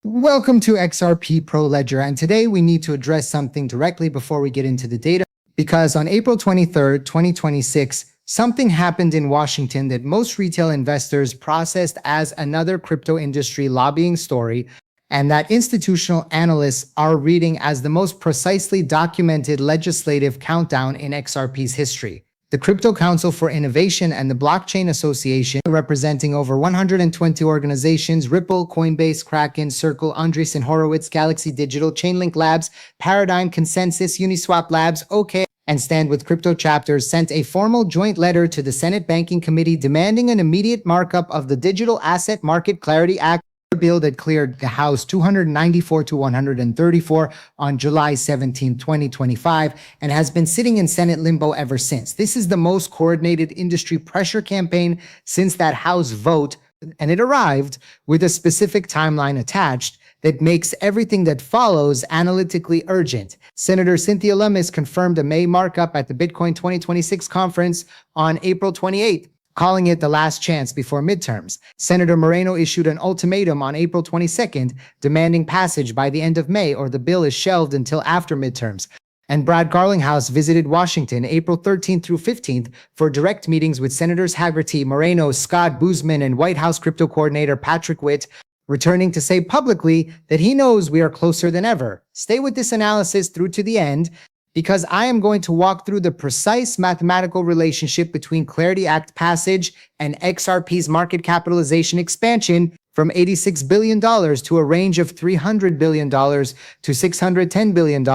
Welcome to XRP Pro Ledger, and today we need to address something directly before we get into the data, because on April 23rd, 2026, something happened in Washington that most retail investors processed as another crypto industry lobbying story, and that institutional analysts are reading as the most precisely documented legislative countdown in XRP's history. The Crypto Council for Innovation and the Blockchain Association, representing over 120 organizations, Ripple, Coinbase, Kraken, Circle, Andreessen, Horowitz, Galaxy Digital, Chainlink Labs, Paradigm, Consensys, Uniswap Labs, OK, and Stand with Crypto chapters, sent a formal joint letter to the Senate Banking Committee demanding an immediate markup of the Digital Asset Market Clarity Act bill that cleared the House 294 to 134 on July 17, 2025, and has been sitting in Senate limbo ever since. This is the most coordinated industry pressure campaign since that House vote, and it arrived with a specific timeline attached that makes everything that follows analytically urgent. Senator Cynthia Lummis confirmed a May markup at the Bitcoin 2026 conference on April 28th, calling it the last chance before midterms. Senator Moreno issued an ultimatum on April 22nd, demanding passage by the end of May or the bill is shelved until after midterms. And Brad Garlinghouse visited Washington April 13th through 15th for direct meetings with Senators Hagerty, Moreno, Scott, Boozman, and White House crypto coordinator Patrick Witt, returning to say publicly that he knows we are closer than ever. Stay with this analysis through to the end, because I am going to walk through the precise mathematical relationship between Clarity Act passage and XRP's market capitalization expansion from $86 billion to a range of $300 billion to $610 billion,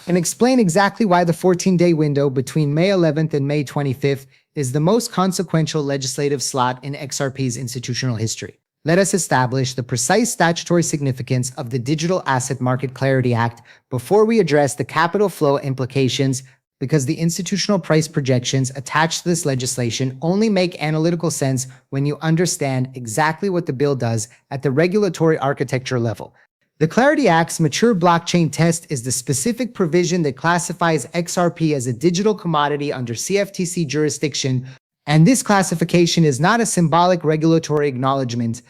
and explain exactly why the 14-day window between May 11th and May 25th is the most consequential legislative slot in XRP's institutional history. Let us establish the precise statutory significance of the Digital Asset Market Clarity Act before we address the capital flow implications, because the institutional price projections attached to this legislation only make analytical sense when you understand exactly what the bill does at the regulatory architecture level. The Clarity Act's mature blockchain test is the specific provision that classifies XRP as a digital commodity under CFTC jurisdiction, and this classification is not a symbolic regulatory acknowledgement.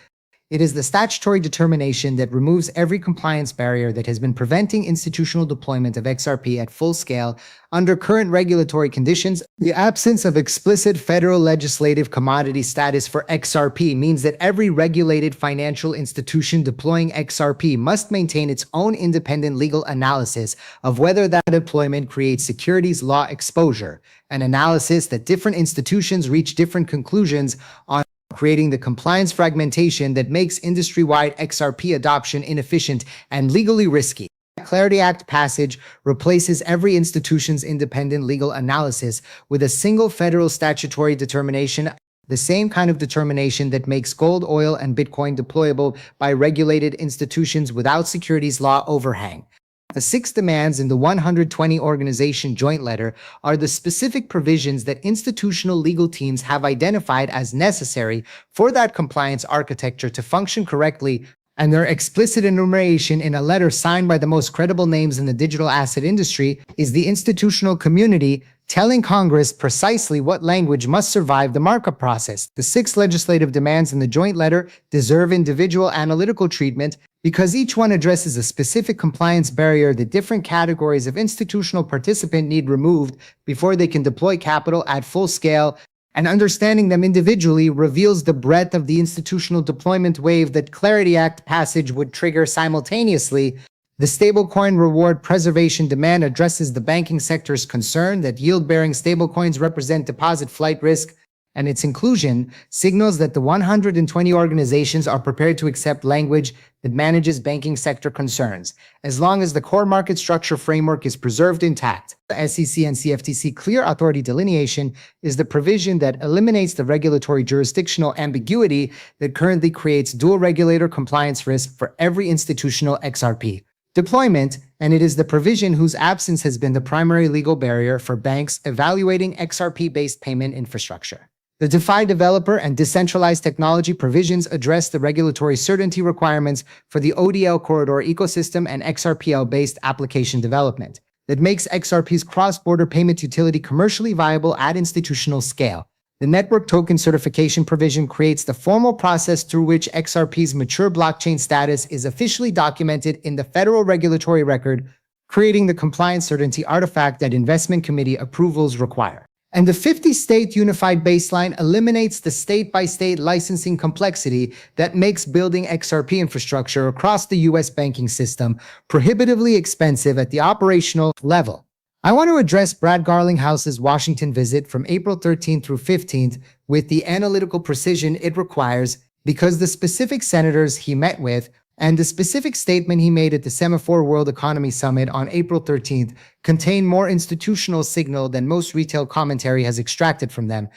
It is the statutory determination that removes every compliance barrier that has been preventing institutional deployment of XRP at full scale under current regulatory conditions. The absence of explicit federal legislative commodity status for XRP means that every regulated financial institution deploying XRP must maintain its own independent legal analysis of whether that deployment creates securities law exposure, an analysis that different institutions reach different conclusions on, creating the compliance fragmentation that makes industry-wide XRP adoption inefficient and legally risky. Clarity Act passage replaces every institution's independent legal analysis with a single federal statutory determination, the same kind of determination that makes gold, oil, and Bitcoin deployable by regulated institutions without securities law overhang. The 6 demands in the 120 organization joint letter are the specific provisions that institutional legal teams have identified as necessary for that compliance architecture to function correctly, and their explicit enumeration in a letter signed by the most credible names in the digital asset industry is the institutional community telling Congress precisely what language must survive the markup process. The 6 legislative demands in the joint letter deserve individual analytical treatment because each one addresses a specific compliance barrier that different categories of institutional participant need removed before they can deploy capital at full scale, and understanding them individually reveals the breadth of the institutional deployment wave that Clarity Act passage would trigger simultaneously. The stablecoin reward preservation demand addresses the banking sector's concern that yield-bearing stablecoins represent deposit flight risk, and its inclusion signals that the 120 organizations are prepared to accept language that manages banking sector concerns, as long as the core market structure framework is preserved intact. The SEC and CFTC clear authority delineation is the provision that eliminates the regulatory jurisdictional ambiguity that currently creates dual regulator compliance risk for every institutional XRP deployment, and it is the provision whose absence has been the primary legal barrier for banks evaluating XRP-based payment infrastructure. The DeFi developer and decentralized technology provisions address the regulatory certainty requirements for the ODL corridor ecosystem and XRPL-based application development that makes XRP's cross-border payment utility commercially viable at institutional scale. The network token certification provision creates the formal process through which XRP's mature blockchain status is officially documented in the federal regulatory record, creating the compliance certainty artifact that investment committee approvals require. And the 50-state unified baseline eliminates the state-by-state licensing complexity that makes building XRP infrastructure across the US banking system prohibitively expensive at the operational level. I want to address Brad Garlinghouse's Washington visit from April 13th through 15th with the analytical precision it requires because the specific senators he met with and the specific statement he made at the Semaphore World Economy Summit on April 13th contain more institutional signal than most retail commentary has extracted from them.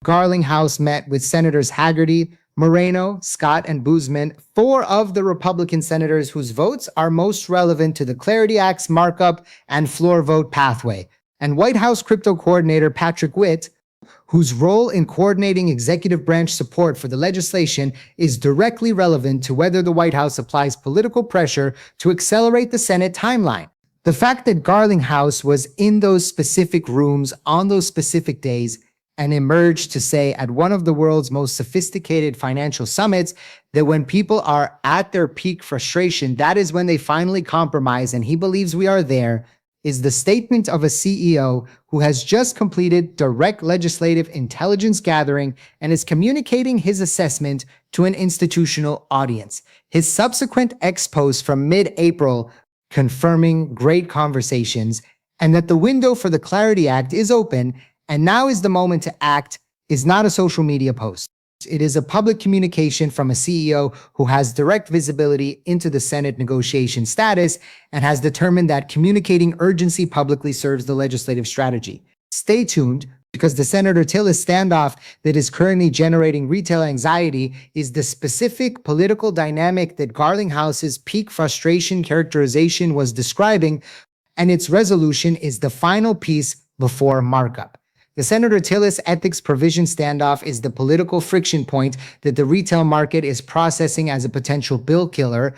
Garlinghouse met with Senators Hagerty, Moreno, Scott, and Boozman, four of the Republican senators whose votes are most relevant to the Clarity Act's markup and floor vote pathway, and White House crypto coordinator Patrick Witt, whose role in coordinating executive branch support for the legislation is directly relevant to whether the White House applies political pressure to accelerate the Senate timeline. The fact that Garlinghouse was in those specific rooms on those specific days and emerged to say at one of the world's most sophisticated financial summits that when people are at their peak frustration, that is when they finally compromise, and he believes we are there, is the statement of a CEO who has just completed direct legislative intelligence gathering and is communicating his assessment to an institutional audience. His subsequent X post from mid-April confirming great conversations and that the window for the Clarity Act is open and now is the moment to act is not a social media post. It is a public communication from a CEO who has direct visibility into the Senate negotiation status and has determined that communicating urgency publicly serves the legislative strategy. Stay tuned, because the Senator Tillis standoff that is currently generating retail anxiety is the specific political dynamic that Garlinghouse's peak frustration characterization was describing, and its resolution is the final piece before markup. The Senator Tillis ethics provision standoff is the political friction point that the retail market is processing as a potential bill killer,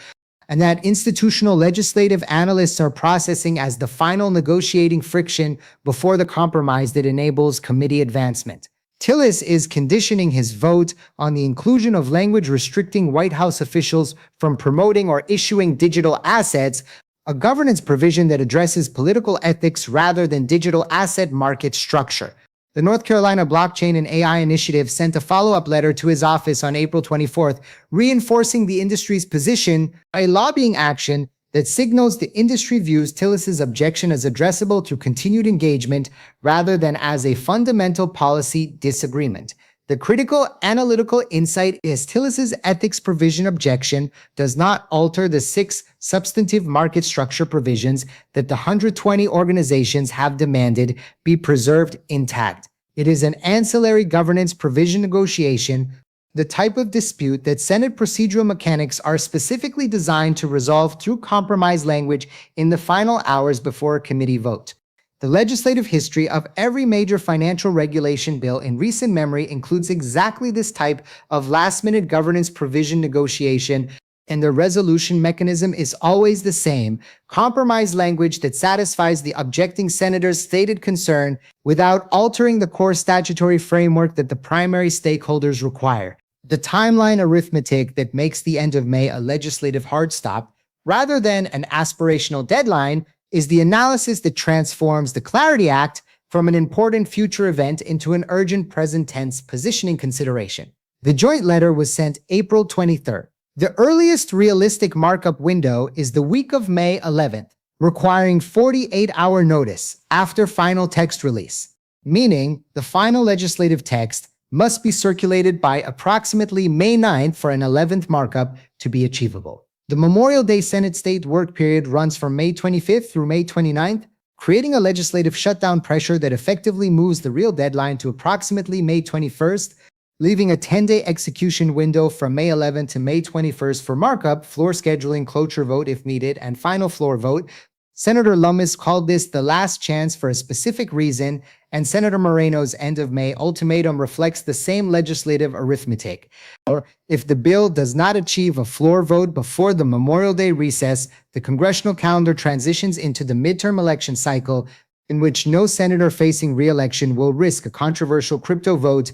and that institutional legislative analysts are processing as the final negotiating friction before the compromise that enables committee advancement. Tillis is conditioning his vote on the inclusion of language restricting White House officials from promoting or issuing digital assets, a governance provision that addresses political ethics rather than digital asset market structure. The North Carolina Blockchain and AI Initiative sent a follow-up letter to his office on April 24th, reinforcing the industry's position, a lobbying action that signals the industry views Tillis's objection as addressable through continued engagement rather than as a fundamental policy disagreement. The critical analytical insight is Tillis's ethics provision objection does not alter the 6 substantive market structure provisions that the 120 organizations have demanded be preserved intact. It is an ancillary governance provision negotiation, the type of dispute that Senate procedural mechanics are specifically designed to resolve through compromise language in the final hours before a committee vote. The legislative history of every major financial regulation bill in recent memory includes exactly this type of last-minute governance provision negotiation, and the resolution mechanism is always the same: compromise language that satisfies the objecting senator's stated concern without altering the core statutory framework that the primary stakeholders require. The timeline arithmetic that makes the end of May a legislative hard stop, rather than an aspirational deadline, is the analysis that transforms the Clarity Act from an important future event into an urgent present tense positioning consideration. The joint letter was sent April 23rd. The earliest realistic markup window is the week of May 11th, requiring 48-hour notice after final text release, meaning the final legislative text must be circulated by approximately May 9th for an 11th markup to be achievable. The Memorial Day Senate state work period runs from May 25th through May 29th, creating a legislative shutdown pressure that effectively moves the real deadline to approximately May 21st, leaving a 10-day execution window from May 11th to May 21st for markup, floor scheduling, cloture vote if needed, and final floor vote. Senator Lummis called this the last chance for a specific reason, and Senator Moreno's end of May ultimatum reflects the same legislative arithmetic. Or if the bill does not achieve a floor vote before the Memorial Day recess, the congressional calendar transitions into the midterm election cycle, in which no senator facing re-election will risk a controversial crypto vote,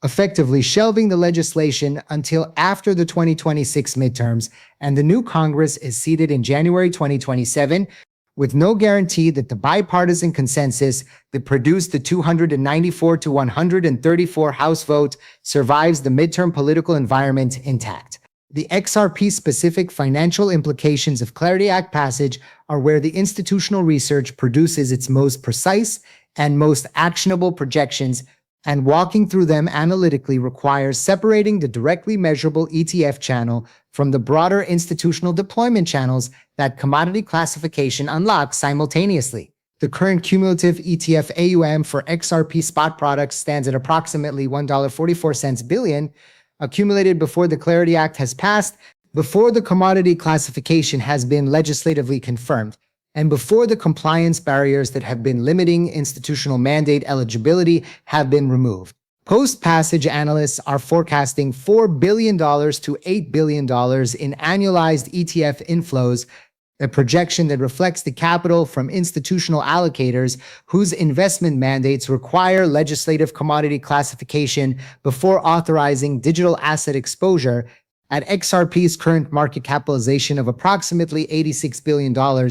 effectively shelving the legislation until after the 2026 midterms, and the new Congress is seated in January 2027, with no guarantee that the bipartisan consensus that produced the 294 to 134 House vote survives the midterm political environment intact. The XRP-specific financial implications of Clarity Act passage are where the institutional research produces its most precise and most actionable projections, and walking through them analytically requires separating the directly measurable ETF channel from the broader institutional deployment channels that commodity classification unlocks simultaneously. The current cumulative ETF AUM for XRP spot products stands at approximately $1.44 billion, accumulated before the Clarity Act has passed, before the commodity classification has been legislatively confirmed, and before the compliance barriers that have been limiting institutional mandate eligibility have been removed. Post-passage analysts are forecasting $4 billion to $8 billion in annualized ETF inflows, a projection that reflects the capital from institutional allocators whose investment mandates require legislative commodity classification before authorizing digital asset exposure. At XRP's current market capitalization of approximately $86 billion,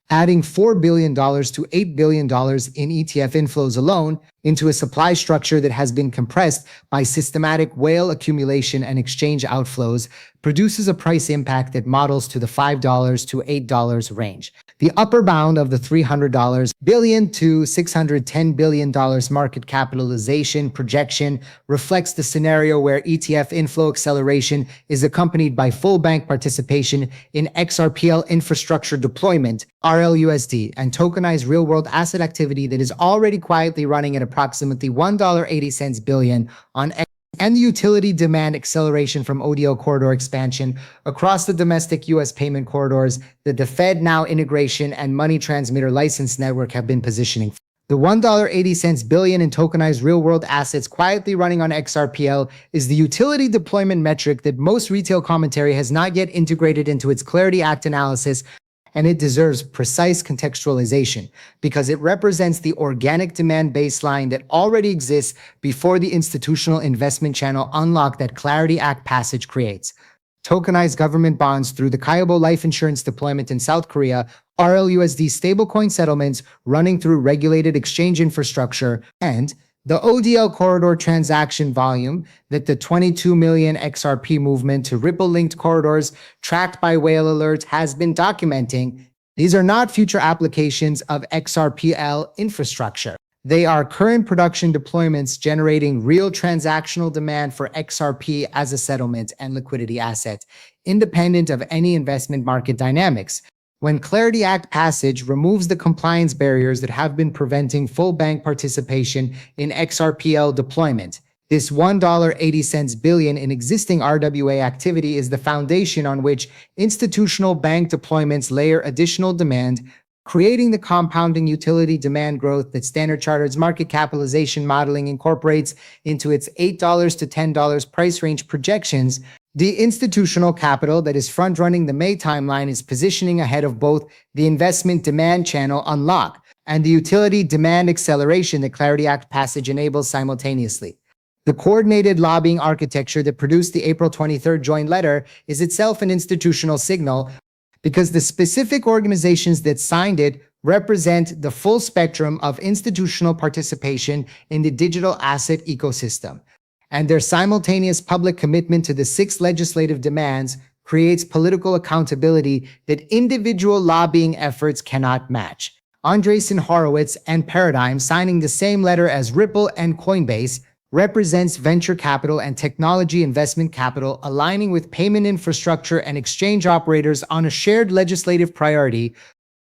adding $4 billion to $8 billion in ETF inflows alone into a supply structure that has been compressed by systematic whale accumulation and exchange outflows produces a price impact that models to the $5 to $8 range. The upper bound of the $300 billion to $610 billion market capitalization projection reflects the scenario where ETF inflow acceleration is accompanied by full bank participation in XRPL infrastructure deployment, RLUSD, and tokenized real-world asset activity that is already quietly running at approximately $1.80 billion on X, and the utility demand acceleration from ODL corridor expansion across the domestic U.S. payment corridors that the FedNow integration and money transmitter license network have been positioning. The $1.80 billion in tokenized real-world assets quietly running on XRPL is the utility deployment metric that most retail commentary has not yet integrated into its Clarity Act analysis, and it deserves precise contextualization because it represents the organic demand baseline that already exists before the institutional investment channel unlock that Clarity Act passage creates. Tokenized government bonds through the Kyobo life insurance deployment in South Korea, RLUSD stablecoin settlements running through regulated exchange infrastructure, and the ODL corridor transaction volume that the 22 million XRP movement to Ripple-linked corridors tracked by Whale Alert has been documenting. These are not future applications of XRPL infrastructure. They are current production deployments generating real transactional demand for XRP as a settlement and liquidity asset, independent of any investment market dynamics. When Clarity Act passage removes the compliance barriers that have been preventing full bank participation in XRPL deployment, this $1.80 billion in existing RWA activity is the foundation on which institutional bank deployments layer additional demand, creating the compounding utility demand growth that Standard Chartered's market capitalization modeling incorporates into its $8 to $10 price range projections. The institutional capital that is front-running the May timeline is positioning ahead of both the investment demand channel unlock and the utility demand acceleration that Clarity Act passage enables simultaneously. The coordinated lobbying architecture that produced the April 23rd joint letter is itself an institutional signal because the specific organizations that signed it represent the full spectrum of institutional participation in the digital asset ecosystem. And their simultaneous public commitment to the 6 legislative demands creates political accountability that individual lobbying efforts cannot match. Andreessen, Horowitz, and Paradigm signing the same letter as Ripple and Coinbase represents venture capital and technology investment capital aligning with payment infrastructure and exchange operators on a shared legislative priority,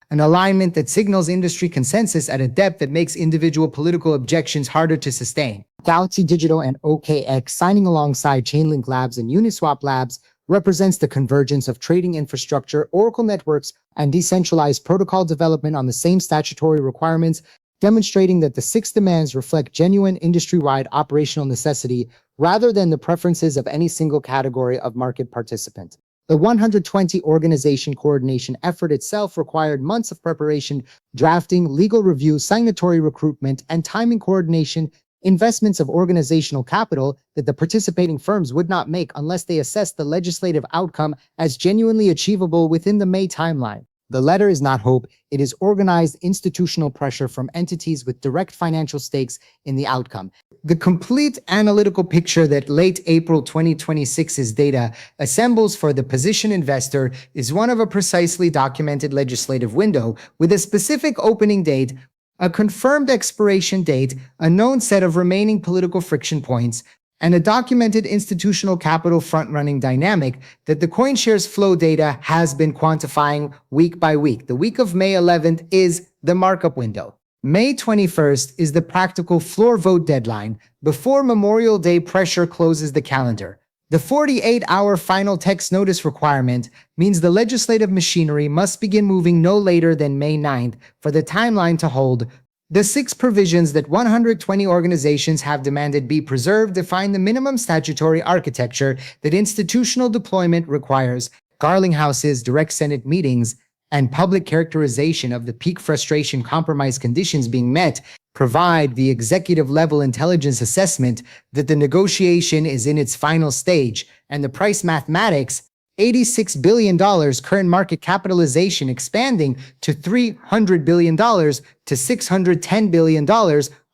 an alignment that signals industry consensus at a depth that makes individual political objections harder to sustain. Galaxy Digital and OKX signing alongside Chainlink Labs and Uniswap Labs represents the convergence of trading infrastructure, Oracle networks, and decentralized protocol development on the same statutory requirements, demonstrating that the 6 demands reflect genuine industry-wide operational necessity rather than the preferences of any single category of market participant. The 120 organization coordination effort itself required months of preparation, drafting, legal review, signatory recruitment, and timing coordination, investments of organizational capital that the participating firms would not make unless they assessed the legislative outcome as genuinely achievable within the May timeline. The letter is not hope, it is organized institutional pressure from entities with direct financial stakes in the outcome. The complete analytical picture that late April 2026's data assembles for the position investor is one of a precisely documented legislative window with a specific opening date, a confirmed expiration date, a known set of remaining political friction points, and a documented institutional capital front-running dynamic that the CoinShares flow data has been quantifying week by week. The week of May 11th is the markup window. May 21st is the practical floor vote deadline before Memorial Day pressure closes the calendar. The 48-hour final text notice requirement means the legislative machinery must begin moving no later than May 9th for the timeline to hold. The 6 provisions that 120 organizations have demanded be preserved define the minimum statutory architecture that institutional deployment requires. Garlinghouse's direct Senate meetings and public characterization of the peak frustration compromise conditions being met provide the executive-level intelligence assessment that the negotiation is in its final stage, and the price mathematics, $86 billion current market capitalization expanding to $300 billion to $610 billion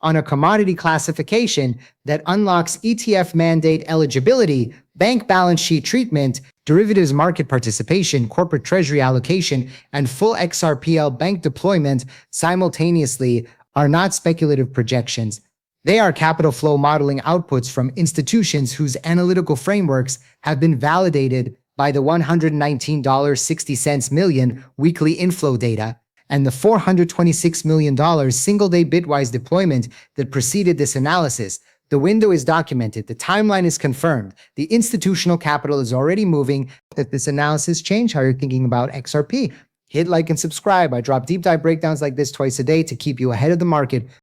on a commodity classification that unlocks ETF mandate eligibility, bank balance sheet treatment, derivatives market participation, corporate treasury allocation, and full XRPL bank deployment simultaneously are not speculative projections. They are capital flow modeling outputs from institutions whose analytical frameworks have been validated by the $119.60 million weekly inflow data and the $426 million single-day Bitwise deployment that preceded this analysis. The window is documented, the timeline is confirmed, the institutional capital is already moving. If this analysis changed how you're thinking about XRP, hit like and subscribe. I drop deep dive breakdowns like this twice a day to keep you ahead of the market